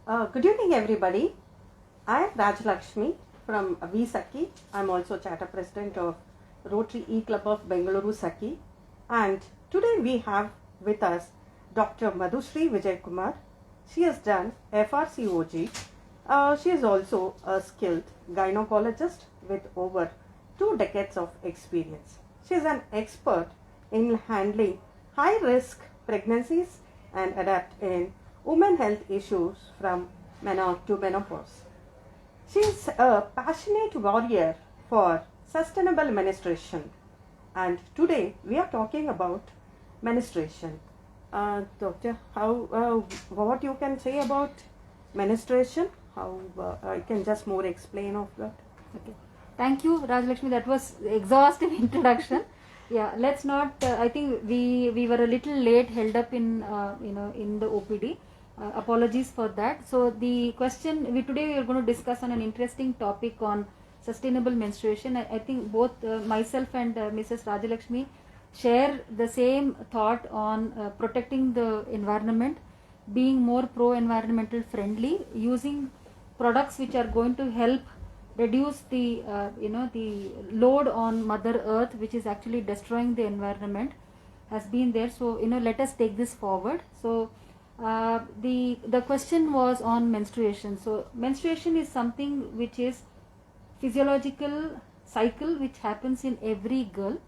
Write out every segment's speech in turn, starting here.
Good evening, everybody. I am Rajalakshmi from V Saki. I am also Charter President of Rotary E Club of Bengaluru Saki. And today we have with us Dr. Madhushri Vijay Kumar. She has done FRCOG. She is also a skilled gynecologist with over 2 decades of experience. She is an expert in handling high risk pregnancies and adapt in women health issues from menarche to menopause. She is a passionate warrior for sustainable menstruation, and today we are talking about menstruation. Doctor, what you can say about menstruation? How I can just more explain of that. Okay. Thank you, Rajalakshmi. That was exhaustive introduction. Yeah, let's not. I think we were a little late, held up in in the OPD. Apologies for that. So the question today we are going to discuss on an interesting topic on sustainable menstruation. I think both myself and Mrs. Rajalakshmi share the same thought on protecting the environment, being more pro-environmental friendly, using products which are going to help reduce the the load on Mother Earth, which is actually destroying the environment, has been there. So let us take this forward. So the question was on menstruation. So menstruation is something which is physiological cycle which happens in every girl,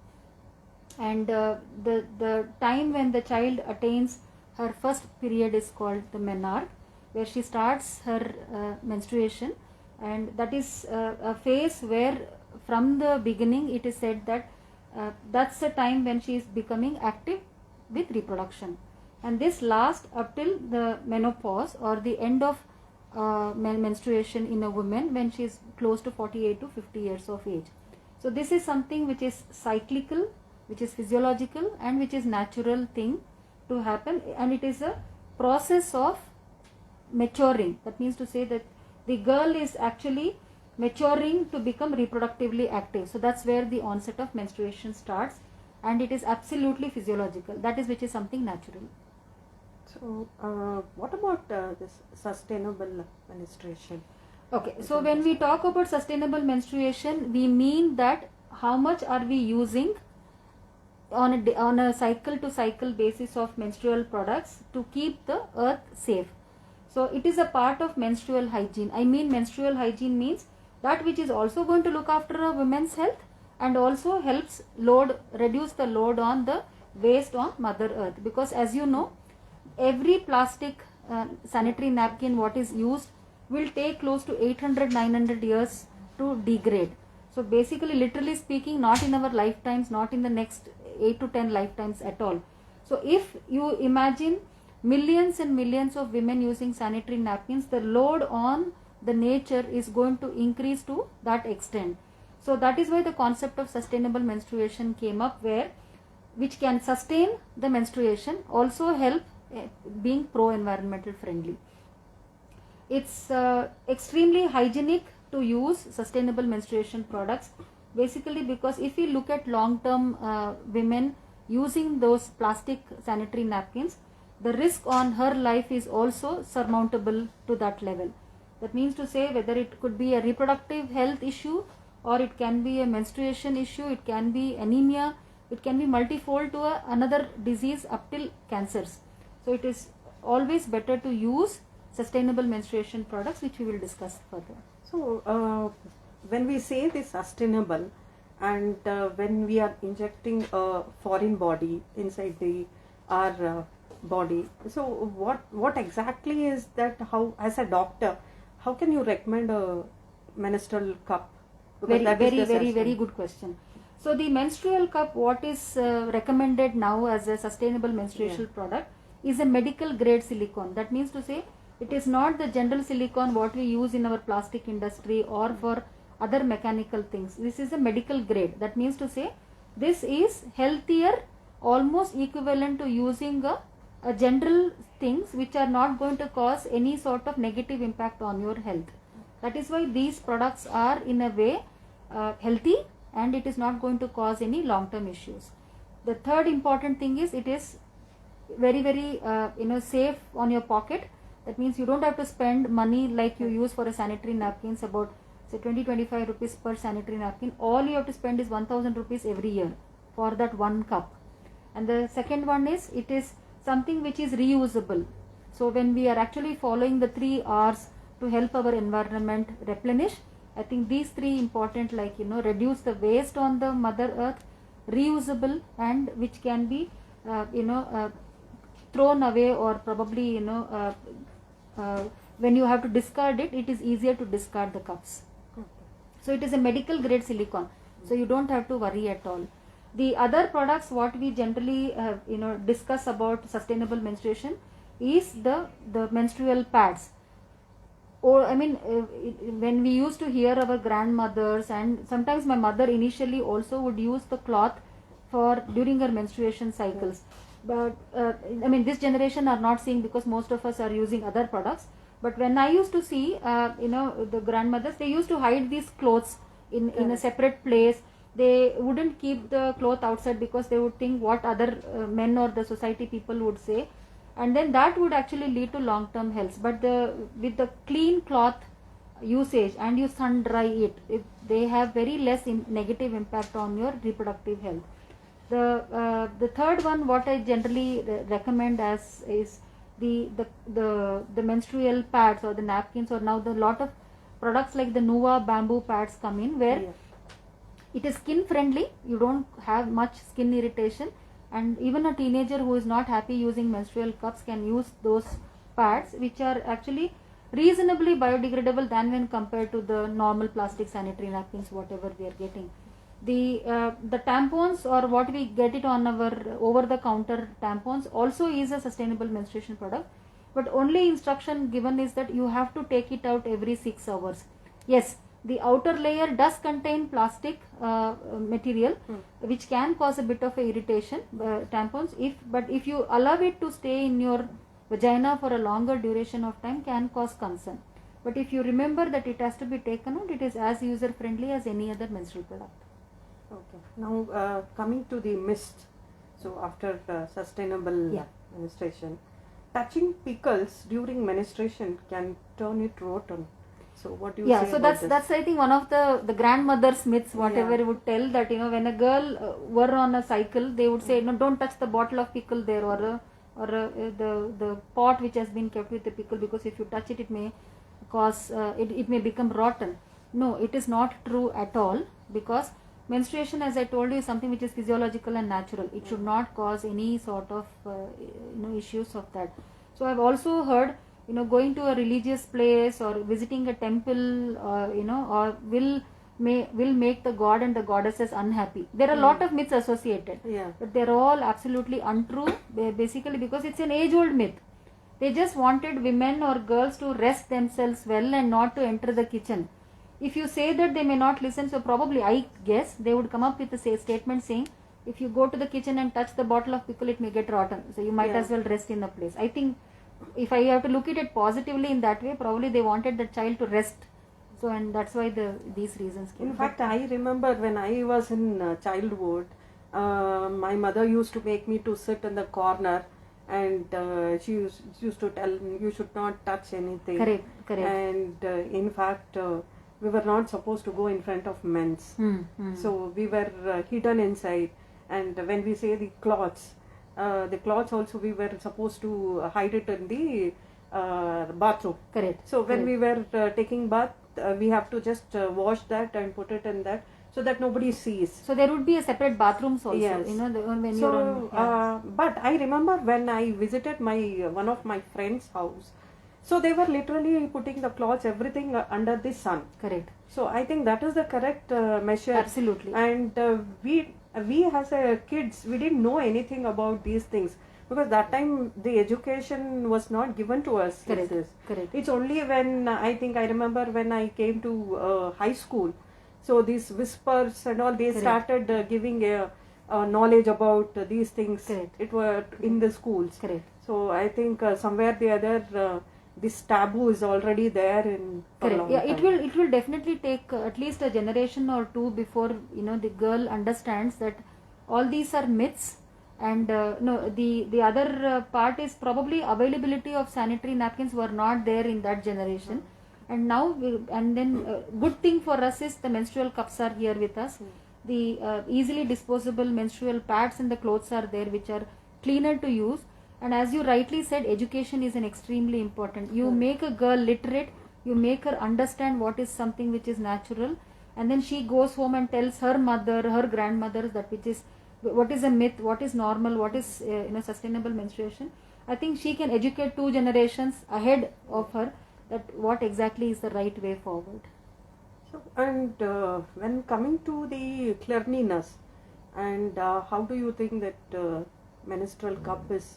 and the time when the child attains her first period is called the menarche, where she starts her menstruation, and that is a phase where from the beginning it is said that that's the time when she is becoming active with reproduction, and this lasts up till the menopause or the end of menstruation in a woman when she is close to 48 to 50 years of age. So this is something which is cyclical, which is physiological, and which is natural thing to happen, and it is a process of maturing. That means to say that the girl is actually maturing to become reproductively active. So that's where the onset of menstruation starts, and it is absolutely physiological. That is which is something natural. So what about this sustainable menstruation? Okay, so when we talk about sustainable menstruation, we mean that how much are we using on a cycle to cycle basis of menstrual products to keep the earth safe. So it is a part of menstrual hygiene. I mean, menstrual hygiene means that which is also going to look after a woman's health and also helps reduce the load on the waste on Mother Earth. Because as you know, every plastic sanitary napkin what is used will take close to 800-900 years to degrade. So basically, literally speaking, not in our lifetimes, not in the next 8 to 10 lifetimes at all. So if you imagine millions and millions of women using sanitary napkins, the load on the nature is going to increase to that extent. So that is why the concept of sustainable menstruation came up, which can sustain the menstruation, also help being pro-environmental friendly. It's extremely hygienic to use sustainable menstruation products, basically because if we look at long-term women using those plastic sanitary napkins, the risk on her life is also surmountable to that level. That means to say, whether it could be a reproductive health issue, or it can be a menstruation issue, it can be anemia, it can be multifold to another disease up till cancers. So it is always better to use sustainable menstruation products, which we will discuss further. So when we say this sustainable, and when we are injecting a foreign body inside our body, so what exactly is that? How, as a doctor, how can you recommend a menstrual cup? Because very good question. So the menstrual cup, what is recommended now as a sustainable menstrual product, is a medical grade silicone. That means to say, it is not the general silicone what we use in our plastic industry or for other mechanical things. This is a medical grade. That means to say, this is healthier, almost equivalent to using a general things which are not going to cause any sort of negative impact on your health. That is why these products are in a way healthy, and it is not going to cause any long-term issues. The third important thing is, it is very safe on your pocket, That means you don't have to spend money like you use for a sanitary napkins, about say 20-25 rupees per sanitary napkin. All you have to spend is 1000 rupees every year for that one cup. And the second one is, it is something which is reusable. So when we are actually following the 3 R's to help our environment replenish, I think these 3 important, like, reduce the waste on the mother earth, reusable, and which can be thrown away, or probably when you have to discard it, it is easier to discard the cups. So it is a medical grade silicone, so you don't have to worry at all. The other products what we generally discuss about sustainable menstruation is the menstrual pads. Or when we used to hear our grandmothers, and sometimes my mother initially also would use the cloth for during her menstruation cycles. But this generation are not seeing, because most of us are using other products. But when I used to see, the grandmothers, they used to hide these clothes in a separate place. They wouldn't keep the cloth outside because they would think what other men or the society people would say, and then that would actually lead to long-term health. But with the clean cloth usage, and you sun dry it, they have very less negative impact on your reproductive health. The third one what I generally recommend as is the menstrual pads or the napkins, or now the lot of products like the Nuva bamboo pads come in, where it is skin friendly, you don't have much skin irritation, and even a teenager who is not happy using menstrual cups can use those pads, which are actually reasonably biodegradable than when compared to the normal plastic sanitary napkins whatever we are getting. The tampons, or what we get it on our over the counter tampons, also is a sustainable menstruation product, but only instruction given is that you have to take it out every 6 hours. Yes, the outer layer does contain plastic material, which can cause a bit of a irritation, tampons, but if you allow it to stay in your vagina for a longer duration of time, can cause concern. But if you remember that it has to be taken out, it is as user friendly as any other menstrual product. Okay. Now coming to the mist. So after sustainable menstruation, touching pickles during menstruation can turn it rotten. So what do you say so about that's I think one of the grandmother's myths, whatever would tell, that when a girl were on a cycle, they would say, no, don't touch the bottle of pickle there, or the pot which has been kept with the pickle, because if you touch it, it may cause it may become rotten. No, it is not true at all, because menstruation, as I told you, is something which is physiological and natural. It should not cause any sort of issues of that. So I've also heard, going to a religious place or visiting a temple, or will make the god and the goddesses unhappy. There are a lot of myths associated, but they're all absolutely untrue, basically because it's an age-old myth. They just wanted women or girls to rest themselves well and not to enter the kitchen. If you say that, they may not listen, so probably, I guess, they would come up with a statement saying, if you go to the kitchen and touch the bottle of pickle, it may get rotten, so you might as well rest in the place. I think if I have to look at it positively in that way, probably they wanted the child to rest. So, and that's why these reasons came. In fact, I remember when I was in childhood, my mother used to make me to sit in the corner, and she used to tell me, you should not touch anything. Correct. And in fact, we were not supposed to go in front of men's. So we were hidden inside. And when we say the cloths also, we were supposed to hide it in the bathroom. Correct. So when we were taking bath, we have to just wash that and put it in that, so that nobody sees. So there would be a separate bathrooms also. Yes. When so, you're on. But I remember when I visited one of my friend's house, so they were literally putting the cloths, everything under the sun. Correct. So I think that is the correct measure. Absolutely. And we as kids, we didn't know anything about these things, because that time the education was not given to us. Correct. It's only when I remember when I came to high school, so these whispers and all, they started giving a knowledge about these things. Correct. It were in the schools. Correct. So I think somewhere the other this taboo is already there in for a long time. It will definitely take at least a generation or two before the girl understands that all these are myths, And no, the other part is probably availability of sanitary napkins were not there in that generation. And now and then good thing for us is the menstrual cups are here with us. The easily disposable menstrual pads and the clothes are there, which are cleaner to use. And as you rightly said, education is an extremely important. You make a girl literate, you make her understand what is something which is natural, and then she goes home and tells her mother, her grandmother, that which is what is a myth, what is normal, what is sustainable menstruation. I think she can educate 2 generations ahead of her that what exactly is the right way forward. So, and when coming to the cleanliness, and how do you think that menstrual cup is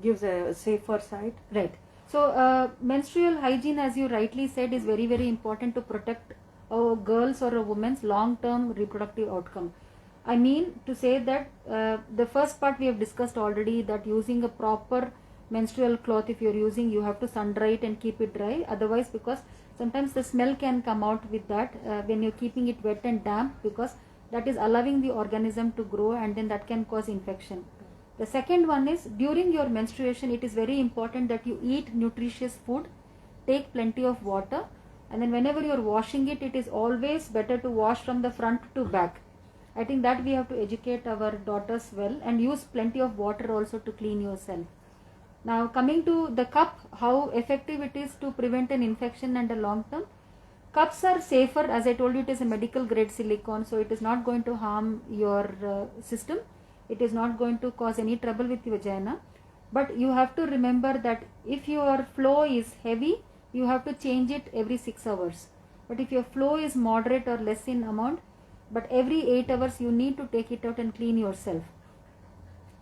gives a safer side? Right. So menstrual hygiene, as you rightly said, is very, very important to protect a girl's or a woman's long-term reproductive outcome. I mean to say that the first part we have discussed already, that using a proper menstrual cloth, if you're using, you have to sun dry it and keep it dry. Otherwise, because sometimes the smell can come out with that when you're keeping it wet and damp, because that is allowing the organism to grow, and then that can cause infection. The second one is, during your menstruation, it is very important that you eat nutritious food, take plenty of water, and then whenever you're washing it, it is always better to wash from the front to back. I think that we have to educate our daughters well, and use plenty of water also to clean yourself. Now coming to the cup, how effective it is to prevent an infection and a long term. Cups are safer, as I told you, it is a medical grade silicone, so it is not going to harm your system. It is not going to cause any trouble with the vagina. But you have to remember that if your flow is heavy, you have to change it every 6 hours. But if your flow is moderate or less in amount, but every 8 hours you need to take it out and clean yourself.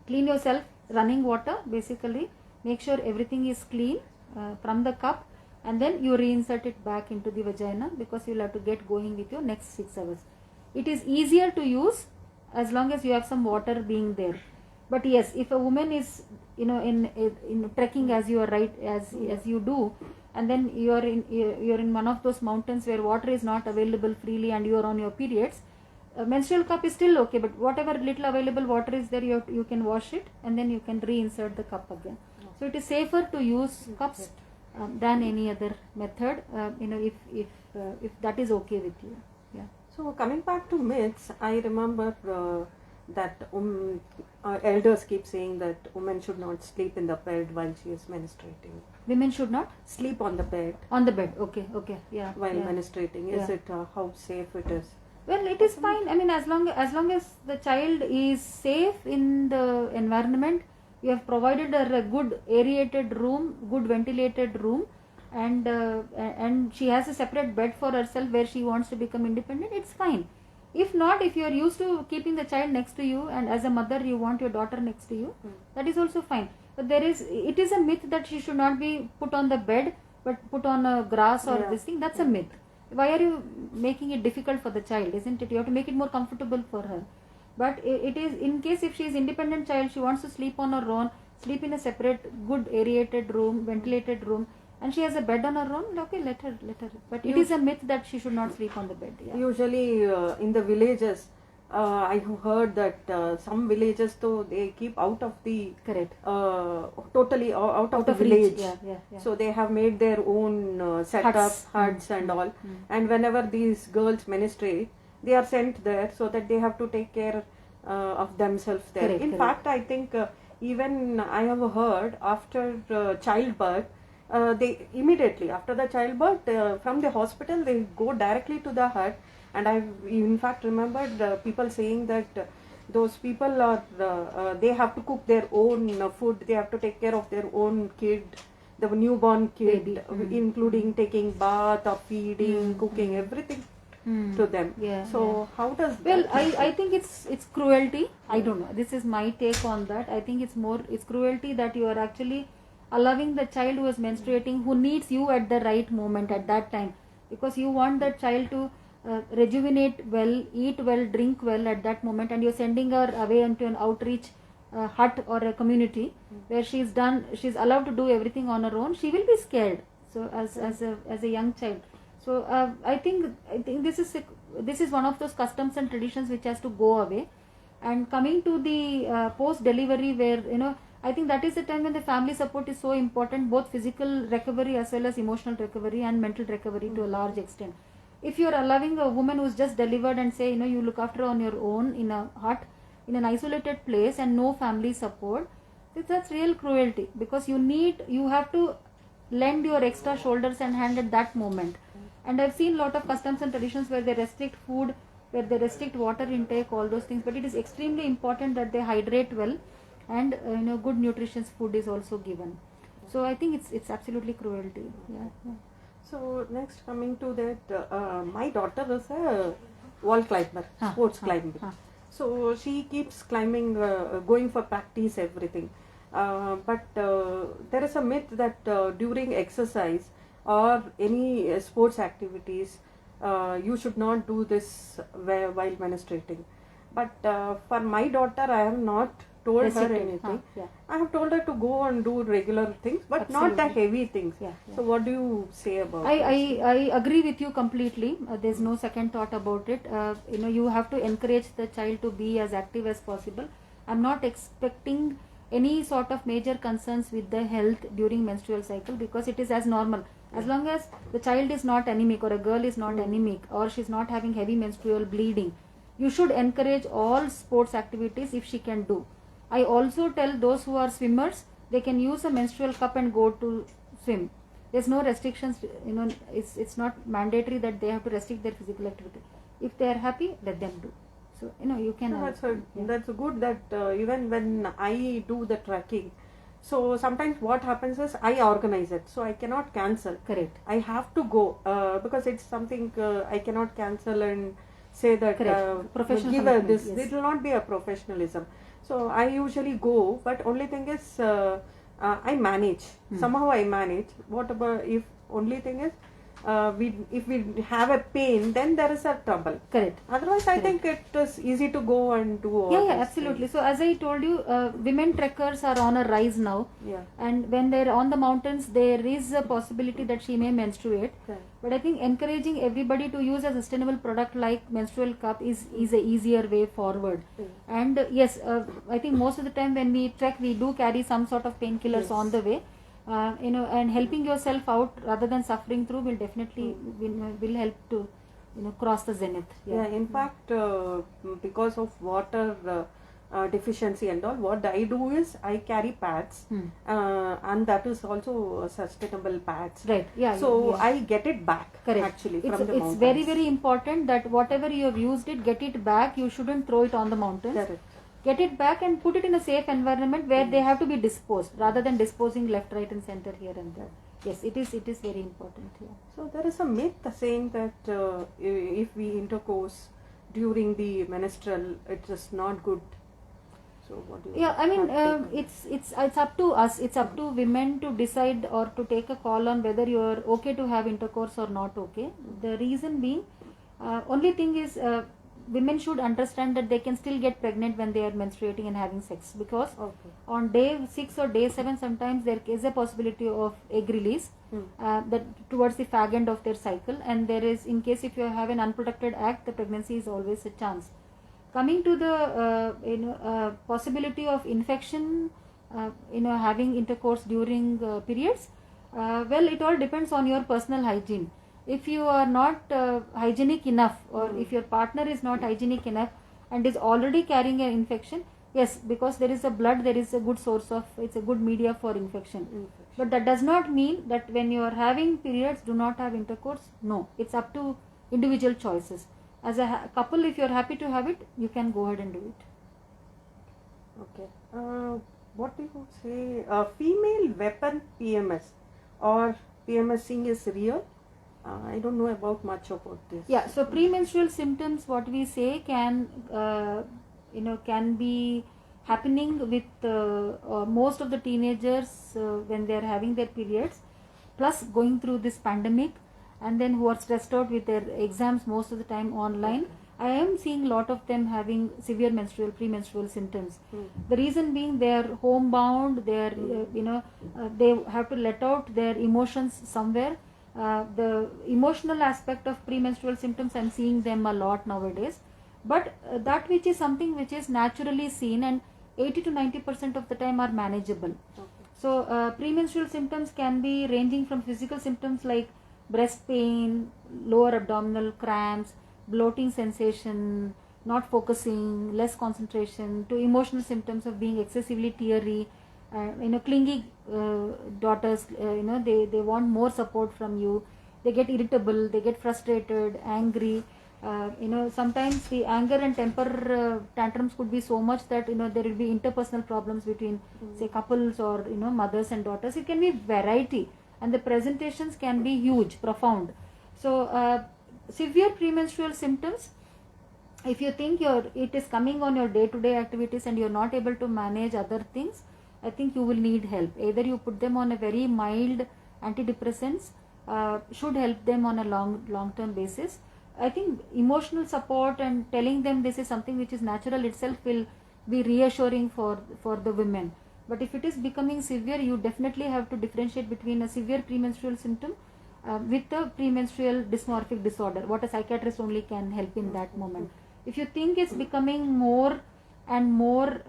Clean yourself, running water basically, make sure everything is clean from the cup, and then you reinsert it back into the vagina, because you will have to get going with your next 6 hours. It is easier to use as long as you have some water being there. But yes, if a woman is in trekking, as you are right, as you do, and then you're in one of those mountains where water is not available freely and you are on your periods, a menstrual cup is still okay, but whatever little available water is there, you can wash it and then you can reinsert the cup again. So it is safer to use cups than any other method, if that is okay with you. Yeah. So coming back to myths, I remember that elders keep saying that women should not sleep in the bed while she is menstruating. Women should not Sleep on the bed on the bed. Okay, yeah. while yeah. menstruating. Is it how safe it is? Well, it is fine. I mean, as long as the child is safe in the environment, you have provided her a good aerated room, good ventilated room, and she has a separate bed for herself where she wants to become independent, it's fine. If not, if you are used to keeping the child next to you, and as a mother you want your daughter next to you, that is also fine. But it is a myth that she should not be put on the bed but put on a grass or this thing. That's a myth. Why are you making it difficult for the child, isn't it? You have to make it more comfortable for her. But it is, in case if she is independent child, she wants to sleep on her own, sleep in a separate good aerated room, ventilated room, and she has a bed on her own, okay, let her. But it is a myth that she should not sleep on the bed. Yeah. Usually in the villages, I have heard that some villages, though, they keep out of the Correct. Totally out of the village. Yeah. So they have made their own setups, huts and all. And whenever these girls menstruate, they are sent there so that they have to take care of themselves there. Correct, In fact, I think even I have heard after childbirth, they immediately after the childbirth from the hospital they go directly to the hut. And I in fact remembered people saying that those people are they have to cook their own food, they have to take care of their own kid, the newborn kid, Baby. including taking bath or feeding, cooking, everything to them. Yeah, So how does Well, that I think it's cruelty. I don't know. This is my take on that. I think it's cruelty that you are actually allowing the child who is menstruating, who needs you at the right moment at that time, because you want that child to rejuvenate well, eat well, drink well at that moment, and you're sending her away into an outreach hut or a community where she's allowed to do everything on her own. She will be scared. So as a young child. So I think this is one of those customs and traditions which has to go away. And coming to the post delivery, where I think that is the time when the family support is so important, both physical recovery as well as emotional recovery and mental recovery to a large extent. If you are allowing a woman who's just delivered and say you look after on your own in a hut in an isolated place and no family support, that's real cruelty, because you have to lend your extra shoulders and hand at that moment. And I've seen a lot of customs and traditions where they restrict food, where they restrict water intake, all those things, but it is extremely important that they hydrate well, and good nutritious food is also given. So I think it's absolutely cruelty. Yeah. So next, coming to that, my daughter is a wall climber, sports climbing. So she keeps climbing, going for practice, everything. But there is a myth that during exercise or any sports activities, you should not do this while menstruating. But for my daughter, I have not told her anything. I have told her to go and do regular things, but not the heavy things. So what do you say about this? I agree with you completely. There's no second thought about it. You have to encourage the child to be as active as possible. I'm not expecting any sort of major concerns with the health during menstrual cycle, because it is as normal. As long as the child is not anemic, or a girl is not anemic, or she's not having heavy menstrual bleeding, you should encourage all sports activities if she can do. I also tell those who are swimmers, they can use a menstrual cup and go to swim. There's no restrictions, it's not mandatory that they have to restrict their physical activity. If they are happy, let them do. So you can. That's good that even when I do the trekking, so sometimes what happens is I organize it, so I cannot cancel. Correct. I have to go because it's something I cannot cancel and say that professional give this. Yes. It will not be a professionalism. So I usually go, but only thing is I manage. Somehow I manage. What about if only thing is if we have a pain, then there is a trouble. Correct. Otherwise, I think it is easy to go and do all. Yeah, absolutely. Things. So as I told you, women trekkers are on a rise now. Yeah. And when they're on the mountains, there is a possibility that she may menstruate. Correct. But I think encouraging everybody to use a sustainable product like menstrual cup is a easier way forward. And yes, I think most of the time when we trek, we do carry some sort of painkillers on the way. And helping yourself out rather than suffering through will definitely will help to cross the zenith. Yeah, in fact, because of water deficiency and all, what I do is I carry pads, and that is also sustainable pads. Right. Yeah. So I get it back. Correct. Actually, it's from the mountains. Very, very important that whatever you have used it, get it back. You shouldn't throw it on the mountains. Correct. Get it back and put it in a safe environment where they have to be disposed, rather than disposing left, right and center here and there. Yes, it is very important. Yeah. So there is a myth saying that if we intercourse during the menstrual, it is not good. So what do you? Yeah, I mean, it's up to us. It's up to women to decide or to take a call on whether you are okay to have intercourse or not okay. The reason being, only thing is. Women should understand that they can still get pregnant when they are menstruating and having sex, because on day 6 or day 7 sometimes there is a possibility of egg release that towards the fag end of their cycle, and there is, in case if you have an unprotected act, the pregnancy is always a chance. Coming to the possibility of infection, having intercourse during periods, well, it all depends on your personal hygiene. If you are not hygienic enough, or if your partner is not hygienic enough and is already carrying an infection, yes, because there is a blood, there is a good source of, it's a good media for infection. But that does not mean that when you are having periods, do not have intercourse. No, it's up to individual choices. As a couple, if you are happy to have it, you can go ahead and do it. Okay. What do you say? Female weapon PMS or PMSing is real? I don't know about much about this. Yeah, so premenstrual symptoms, what we say, can be happening with most of the teenagers when they are having their periods, plus going through this pandemic, and then who are stressed out with their exams most of the time online. I am seeing a lot of them having severe premenstrual symptoms. The reason being they are homebound, they are they have to let out their emotions somewhere. The emotional aspect of premenstrual symptoms, I'm seeing them a lot nowadays, but that which is something which is naturally seen and 80 to 90% of the time are manageable. Okay. So premenstrual symptoms can be ranging from physical symptoms like breast pain, lower abdominal cramps, bloating sensation, not focusing, less concentration, to emotional symptoms of being excessively teary, clingy daughters, they want more support from you. They get irritable, they get frustrated, angry. Sometimes the anger and temper tantrums could be so much that there will be interpersonal problems between say couples or mothers and daughters. It can be variety, and the presentations can be huge, profound. So severe premenstrual symptoms, if you think it is coming on your day-to-day activities and you're not able to manage other things, I think you will need help. Either you put them on a very mild antidepressants, should help them on a long-term basis. I think emotional support and telling them this is something which is natural itself will be reassuring for the women. But if it is becoming severe, you definitely have to differentiate between a severe premenstrual symptom with a premenstrual dysmorphic disorder, what a psychiatrist only can help in that moment. If you think it's becoming more and more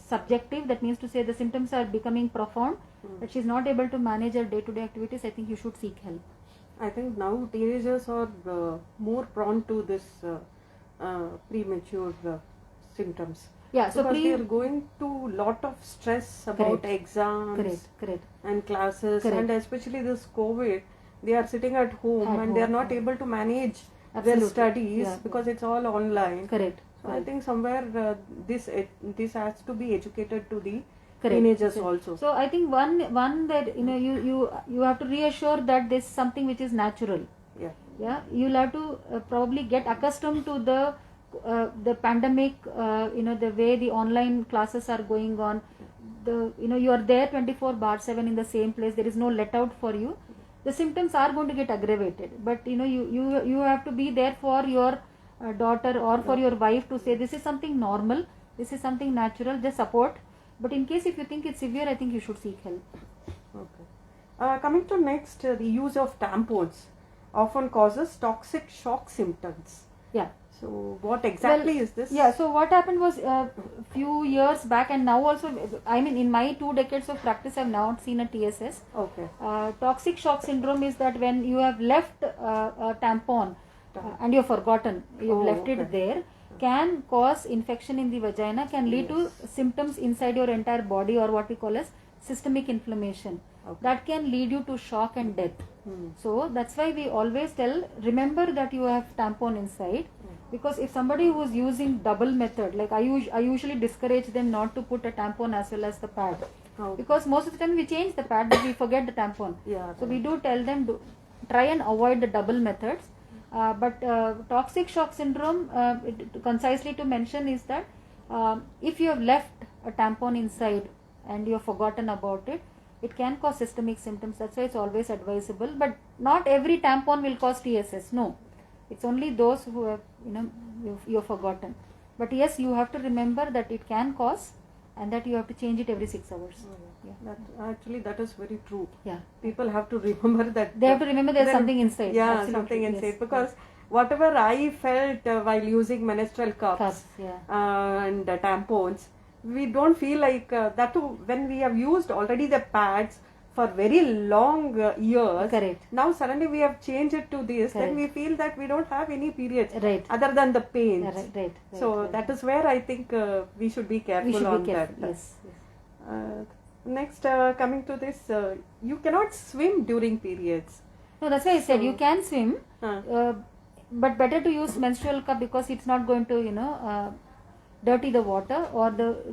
subjective, that means to say the symptoms are becoming profound, that she's not able to manage her day-to-day activities, I think you should seek help. I think now teenagers are more prone to this premature symptoms. Yeah, so because they are going to lot of stress about Correct. exams Correct. and classes, Correct. and especially this COVID, they are sitting at home and they are not able to manage Absolutely. their studies Yeah. because it's all online. Correct. So I think somewhere this has to be educated to the Correct. teenagers Correct. also. So I think one that you have to reassure that this is something which is natural. Yeah. You'll have to probably get accustomed to the pandemic, the way the online classes are going on. You are there 24/7 in the same place. There is no let out for you. The symptoms are going to get aggravated, but you have to be there for your daughter or for your wife to say this is something normal, this is something natural, just support. But in case if you think it's severe, I think you should seek help. Okay. Coming to next, the use of tampons often causes toxic shock symptoms. Yeah. So what exactly is this? Yeah, so what happened was few years back, and now also, I mean in my 2 decades of practice I have not seen a TSS. Okay. Toxic shock syndrome is that when you have left a tampon and you have forgotten, you have left it there, can cause infection in the vagina, can lead to symptoms inside your entire body, or what we call as systemic inflammation. That can lead you to shock and death. So that's why we always tell, remember that you have tampon inside, because if somebody who is using double method, like I usually discourage them not to put a tampon as well as the pad, because most of the time we change the pad but we forget the tampon. So we do tell them to try and avoid the double methods. But toxic shock syndrome, concisely to mention, is that if you have left a tampon inside and you have forgotten about it, it can cause systemic symptoms. That's why it's always advisable. But not every tampon will cause TSS. No, it's only those who have you have forgotten. But yes, you have to remember that it can cause, and that you have to change it every 6 hours. That is very true. Yeah. People have to remember that. They have to remember there's something inside. Yeah, Absolutely. something inside. Yes. Because whatever I felt while using menstrual cups yeah. and tampons, we don't feel like that too, when we have used already the pads for very long years. Correct. Now suddenly we have changed it to this. Correct. Then we feel that we don't have any periods Right. other than the pains. Right. So that is where I think we should be careful We should on be careful. that. Yes. Next, coming to this, you cannot swim during periods. No, that's why I said you can swim, Huh. but better to use menstrual cup, because it's not going to dirty the water, or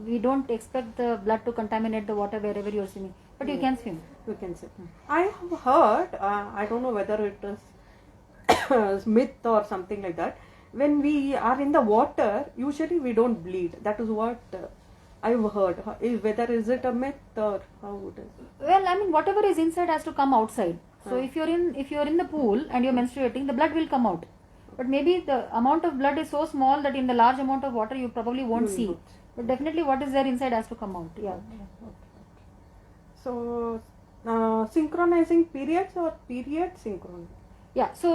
we don't expect the blood to contaminate the water wherever you're swimming. But you can swim. You can swim. I have heard, I don't know whether it is myth or something like that. When we are in the water, usually we don't bleed. That is what I've heard. Whether is it a myth or how it is? Well, I mean, whatever is inside has to come outside. So if you're in the pool and you're menstruating, the blood will come out. But maybe the amount of blood is so small that in the large amount of water you probably won't see. But definitely what is there inside has to come out. Yeah. So, synchronizing periods or period synchron? Yeah, so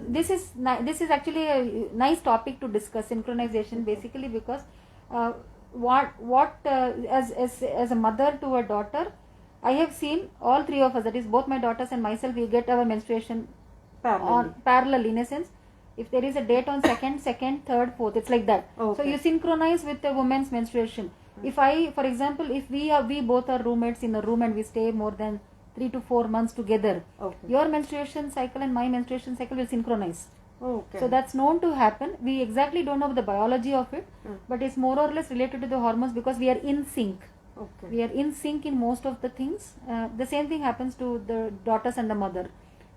this is actually a nice topic to discuss, synchronization, basically because as a mother to a daughter, I have seen all three of us, that is both my daughters and myself, we get our menstruation on parallel, in a sense. If there is a date on second, third, fourth, it's like that. Okay. So you synchronize with the woman's menstruation. If for example, if we both are roommates in a room and we stay more than 3 to 4 months together, Okay. your menstruation cycle and my menstruation cycle will synchronize. Okay. So that's known to happen. We exactly don't know the biology of it, but it's more or less related to the hormones because we are in sync. Okay. We are in sync in most of the things. The same thing happens to the daughters and the mother.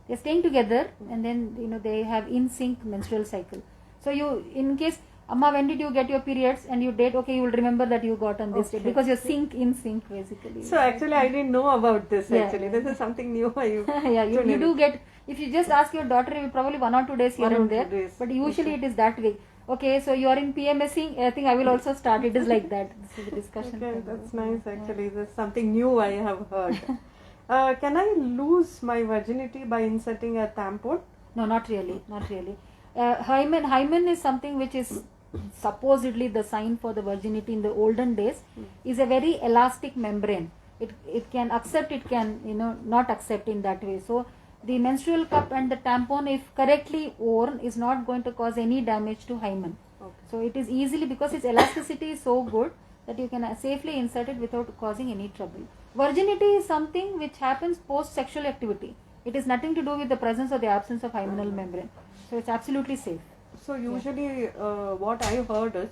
They're staying together and then they have in sync menstrual cycle. So you, in case Amma, when did you get your periods? And you date, okay, you will remember that you got on this date because you're in sync basically. So actually, I didn't know about this. Yeah, Actually, yeah. this is something new. Yeah, you do get. If you just ask your daughter, you probably 1 or 2 days here 1 or and 2 there. days. But usually it is that way. Okay, so you are in PMSing. I think I will also start. It is like that. This is the discussion. Okay, that's nice. Actually, this is something new I have heard. Can I lose my virginity by inserting a tampon? No, not really. Not really. Hymen is something which is supposedly the sign for the virginity in the olden days. Is a very elastic membrane. It can accept, it can not accept in that way. So the menstrual cup and the tampon, if correctly worn, is not going to cause any damage to hymen. Okay. So it is easily, because its elasticity is so good that you can safely insert it without causing any trouble. Virginity is something which happens post sexual activity. It is nothing to do with the presence or the absence of hymenal membrane. So it's absolutely safe. So usually what I heard is,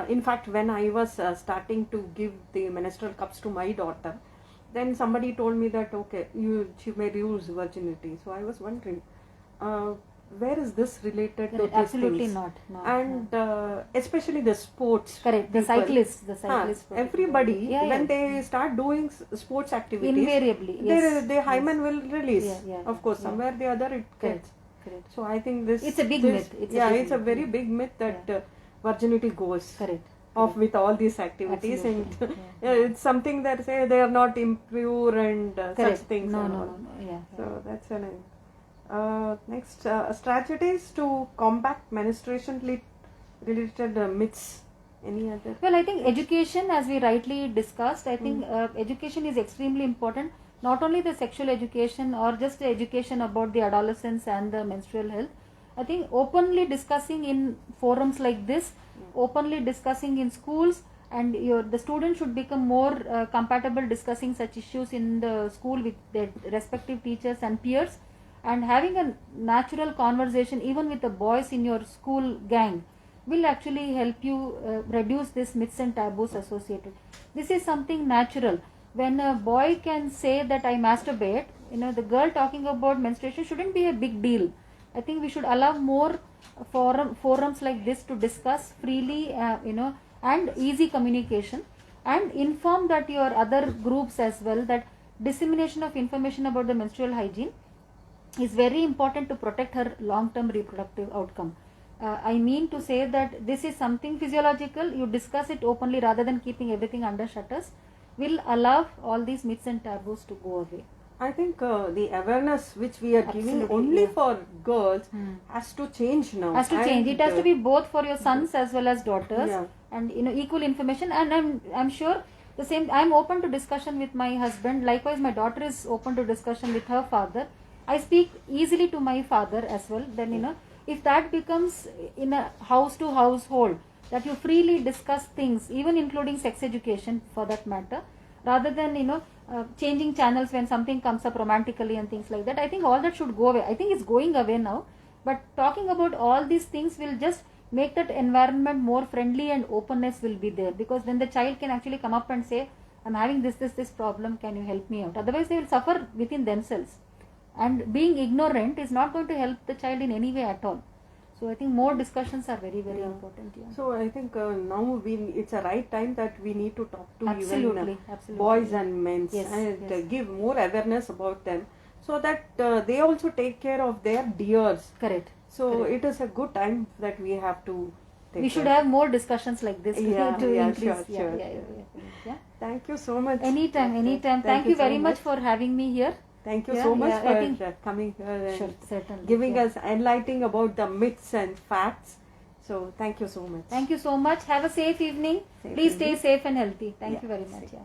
in fact, when I was starting to give the menstrual cups to my daughter, then somebody told me that she may lose virginity. So I was wondering, where is this related to these Absolutely things? not. And especially the sports. Correct. The people. cyclists. Everybody, when they start doing sports activities, invariably, yes. the hymen will release. Yeah, of course, somewhere or the other it gets. Correct. So I think this It's a big myth. It's a very big myth that virginity goes off with all these activities. Absolutely. And it's something that say they are not impure and such things. No. Yeah. So that's an next strategies to combat menstruation related myths. Any other? Well, I think education, as we rightly discussed, I think education is extremely important. Not only the sexual education or just the education about the adolescence and the menstrual health. I think openly discussing in forums like this, openly discussing in schools, and the students should become more compatible discussing such issues in the school with their respective teachers and peers, and having a natural conversation even with the boys in your school gang will actually help you reduce these myths and taboos associated. This is something natural. When a boy can say that I masturbate, the girl talking about menstruation shouldn't be a big deal. I think we should allow more forums like this to discuss freely, and easy communication, and inform that your other groups as well, that dissemination of information about the menstrual hygiene is very important to protect her long-term reproductive outcome. I mean to say that this is something physiological. You discuss it openly rather than keeping everything under shutters will allow all these myths and taboos to go away. I think the awareness which we are giving only for girls has to change now. Has to change. It has to be both for your sons as well as daughters, and equal information. And I'm sure the same. I'm open to discussion with my husband. Likewise, my daughter is open to discussion with her father. I speak easily to my father as well. Then if that becomes in a house to household, that you freely discuss things, even including sex education for that matter, rather than changing channels when something comes up romantically and things like that. I think all that should go away. I think it's going away now, but talking about all these things will just make that environment more friendly, and openness will be there, because then the child can actually come up and say, I'm having this problem, can you help me out? Otherwise they will suffer within themselves, and being ignorant is not going to help the child in any way at all. So I think more discussions are very, very important. Yeah. So I think now it's a right time that we need to talk to absolutely, even boys and men, and give more awareness about them, so that they also take care of their dears. Correct. So it is a good time that we have to take we should have more discussions like this to increase. Sure. Yeah. Thank you so much. Anytime. Thank you very much for having me here. Thank you Yeah, so much yeah, I for think- coming here and Sure, certainly. giving Yeah. us enlightening about the myths and facts. So thank you so much. Thank you so much. Have a safe evening. Safe Please stay evening. safe and healthy. Thank Yeah, you very much. safe. Yeah.